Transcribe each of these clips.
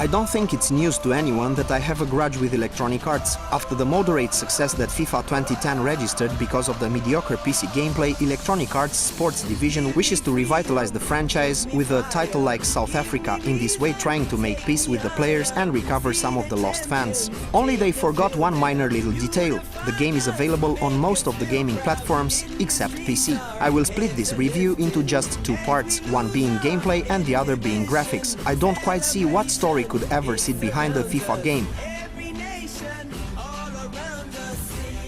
I don't think it's news to anyone that I have a grudge with Electronic Arts. After the moderate success that FIFA 2010 registered because of the mediocre PC gameplay, Electronic Arts Sports Division wishes to revitalize the franchise with a title like South Africa, in this way trying to make peace with the players and recover some of the lost fans. Only they forgot one minor little detail. The game is available on most of the gaming platforms except PC. I will split this review into just two parts, one being gameplay and the other being graphics. I don't quite see what story could ever sit behind a FIFA game.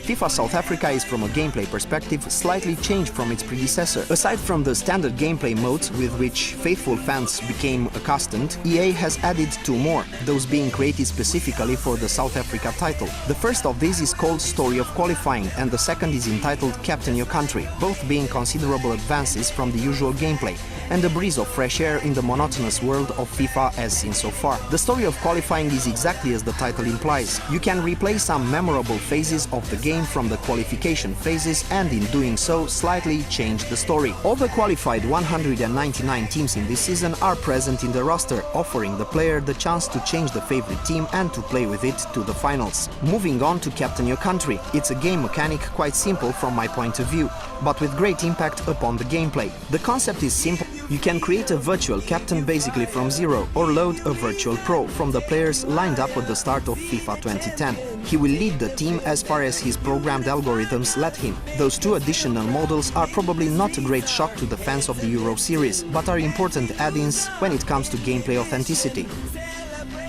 FIFA South Africa is, from a gameplay perspective, slightly changed from its predecessor. Aside from the standard gameplay modes with which faithful fans became accustomed, EA has added two more, those being created specifically for the South Africa title. The first of these is called Story of Qualifying and the second is entitled Captain Your Country, both being considerable advances from the usual gameplay and a breeze of fresh air in the monotonous world of FIFA as seen so far. The Story of Qualifying is exactly as the title implies. You can replay some memorable phases of the game from the qualification phases and in doing so slightly change the story. All the qualified 199 teams in this season are present in the roster, offering the player the chance to change the favorite team and to play with it to the finals. Moving on to Captain Your Country, it's a game mechanic quite simple from my point of view, but with great impact upon the gameplay. The concept is simple. You can create a virtual captain basically from zero or load a virtual pro from the players lined up at the start of FIFA 2010. He will lead the team as far as his programmed algorithms let him. Those two additional models are probably not a great shock to the fans of the Euro series, but are important add-ins when it comes to gameplay authenticity.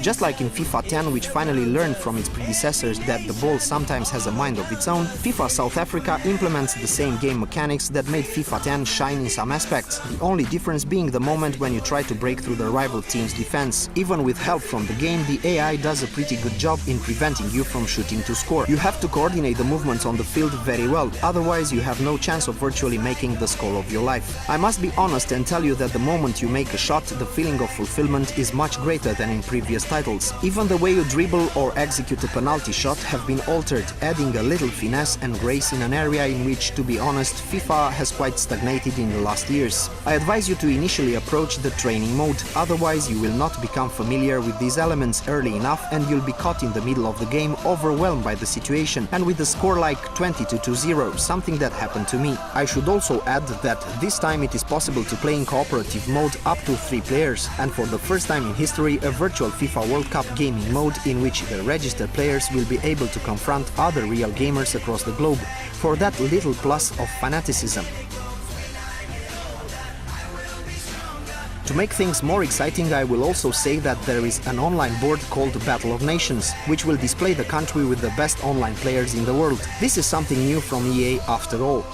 Just like in FIFA 10, which finally learned from its predecessors that the ball sometimes has a mind of its own, FIFA South Africa implements the same game mechanics that made FIFA 10 shine in some aspects, the only difference being the moment when you try to break through the rival team's defense. Even with help from the game, the AI does a pretty good job in preventing you from shooting to score. You have to coordinate the movements on the field very well, otherwise you have no chance of virtually making the score of your life. I must be honest and tell you that the moment you make a shot, the feeling of fulfillment is much greater than in previous titles. Even the way you dribble or execute a penalty shot have been altered, adding a little finesse and grace in an area in which, to be honest, FIFA has quite stagnated in the last years. I advise you to initially approach the training mode, otherwise you will not become familiar with these elements early enough and you'll be caught in the middle of the game, overwhelmed by the situation, and with a score like 22-0, something that happened to me. I should also add that this time it is possible to play in cooperative mode up to 3 players, and for the first time in history, a virtual FIFA World Cup gaming mode in which the registered players will be able to confront other real gamers across the globe, for that little plus of fanaticism. To make things more exciting, I will also say that there is an online board called Battle of Nations, which will display the country with the best online players in the world. This is something new from EA after all.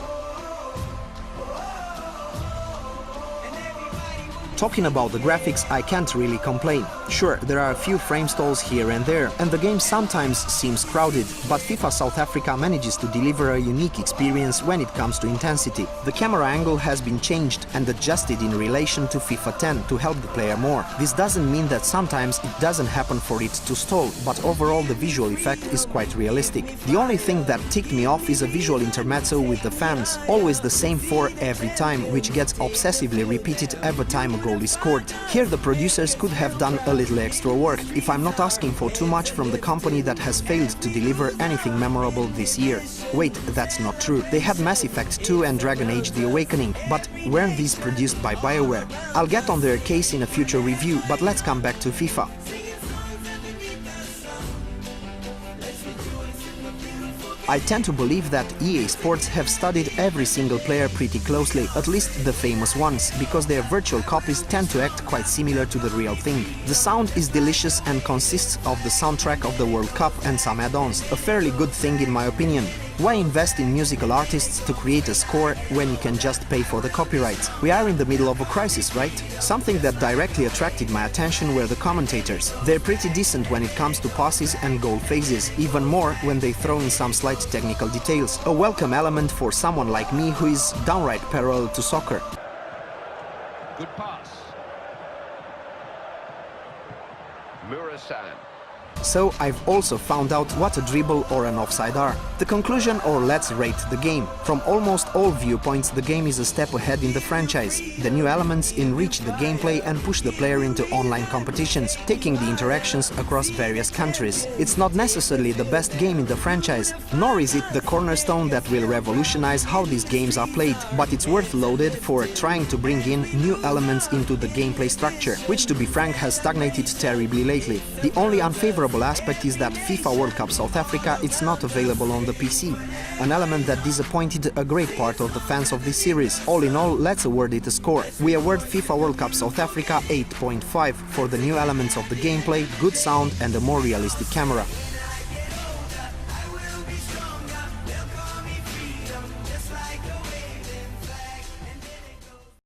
Talking about the graphics, I can't really complain. Sure, there are a few frame stalls here and there, and the game sometimes seems crowded, but FIFA South Africa manages to deliver a unique experience when it comes to intensity. The camera angle has been changed and adjusted in relation to FIFA 10 to help the player more. This doesn't mean that sometimes it doesn't happen for it to stall, but overall the visual effect is quite realistic. The only thing that ticked me off is a visual intermezzo with the fans, always the same for every time, which gets obsessively repeated every time a goal is scored. Here the producers could have done a little extra work, if I'm not asking for too much from the company that has failed to deliver anything memorable this year. Wait, that's not true. They had Mass Effect 2 and Dragon Age: The Awakening, but weren't these produced by BioWare? I'll get on their case in a future review, but let's come back to FIFA. I tend to believe that EA Sports have studied every single player pretty closely, at least the famous ones, because their virtual copies tend to act quite similar to the real thing. The sound is delicious and consists of the soundtrack of the World Cup and some add-ons, a fairly good thing in my opinion. Why invest in musical artists to create a score when you can just pay for the copyrights? We are in the middle of a crisis, right? Something that directly attracted my attention were the commentators. They're pretty decent when it comes to passes and goal phases, even more when they throw in some slight technical details. A welcome element for someone like me who is downright parallel to soccer. Good pass. Murasan. So I've also found out what a dribble or an offside are. The conclusion, or let's rate the game. From almost all viewpoints, the game is a step ahead in the franchise. The new elements enrich the gameplay and push the player into online competitions, taking the interactions across various countries. It's not necessarily the best game in the franchise, nor is it the cornerstone that will revolutionize how these games are played, but it's worth loaded for trying to bring in new elements into the gameplay structure, which to be frank has stagnated terribly lately. The only unfavorable aspect is that FIFA World Cup South Africa is not available on the PC, an element that disappointed a great part of the fans of this series. All in all, let's award it a score. We award FIFA World Cup South Africa 8.5 for the new elements of the gameplay, good sound and a more realistic camera.